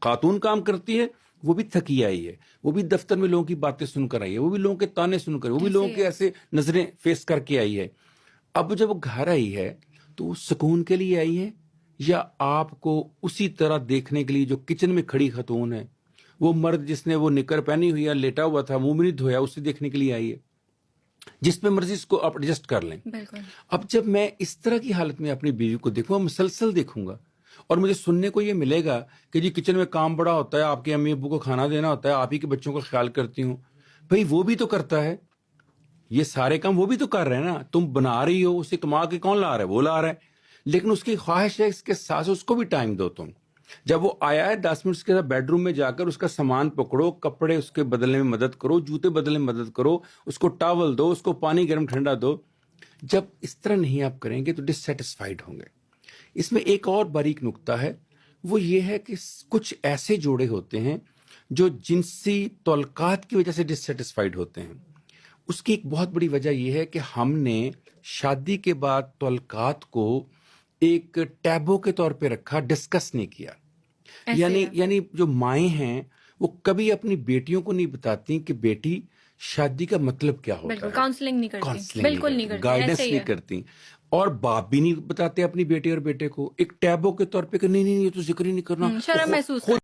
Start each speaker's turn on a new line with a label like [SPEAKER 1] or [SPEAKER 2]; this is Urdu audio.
[SPEAKER 1] خاتون کام کرتی ہے وہ بھی تھکی آئی ہے, وہ بھی دفتر میں لوگوں کی باتیں سن کر آئی ہے, وہ بھی لوگوں کے تانے سن کر, وہ بھی لوگوں کے ایسے نظریں فیس کر کے آئی ہے. اب جب وہ گھر آئی ہے تو وہ سکون کے لیے آئی ہے یا آپ کو اسی طرح دیکھنے کے لیے جو کچن میں کھڑی خاتون ہے, وہ مرد جس نے وہ نکر پہنی ہوئی ہے, لیٹا ہوا تھا, منہ نہیں دھویا, اسے دیکھنے کے لیے آئی ہے, جس پہ مرضی اس کو آپ ایڈجسٹ کر لیں. اب جب میں اس طرح کی حالت میں اپنی بیوی کو دیکھوں گا, مسلسل دیکھوں گا, اور مجھے سننے کو یہ ملے گا کہ جی کچن میں کام بڑا ہوتا ہے, آپ کے امی ابو کو کھانا دینا ہوتا ہے, آپ ہی کے بچوں کا خیال کرتی ہوں. بھئی وہ بھی تو کرتا ہے, یہ سارے کام وہ بھی تو کر رہے ہیں نا, تم بنا رہی ہو, اسے کما کے کون لا رہا ہے, وہ لا رہا ہے, لیکن اس کی خواہش ہے اس کے ساتھ اس کو بھی ٹائم دو. تم جب وہ آیا ہے 10 منٹ کے بیڈ روم میں جا کر اس کا سامان پکڑو, کپڑے اس کے بدلنے میں مدد کرو, جوتے بدلنے میں مدد کرو, اس کو ٹاول دو, اس کو پانی گرم ٹھنڈا دو. جب اس طرح نہیں آپ کریں گے تو ڈسسیٹسفائیڈ ہوں گے. اس میں ایک اور باریک نکتہ ہے, وہ یہ ہے کہ کچھ ایسے جوڑے ہوتے ہیں جو جنسی تعلقات کی وجہ سے ڈسسیٹسفائیڈ ہوتے ہیں. اس کی ایک بہت بڑی وجہ یہ ہے کہ ہم نے شادی کے بعد تعلقات کو ایک ٹیبو کے طور پہ رکھا, ڈسکس نہیں کیا. یعنی جو مائیں ہیں وہ کبھی اپنی بیٹیوں کو نہیں بتاتی کہ بیٹی شادی کا مطلب کیا ہوتا ہے,
[SPEAKER 2] کاؤنسلنگ نہیں کرتی, بالکل نہیں کرتی,
[SPEAKER 1] گائیڈنس نہیں کرتی. اور باپ بھی نہیں بتاتے اپنی بیٹی اور بیٹے کو ایک ٹیبو کے طور پہ کہ نہیں یہ تو ذکر ہی نہیں کرنا,
[SPEAKER 2] شرم محسوس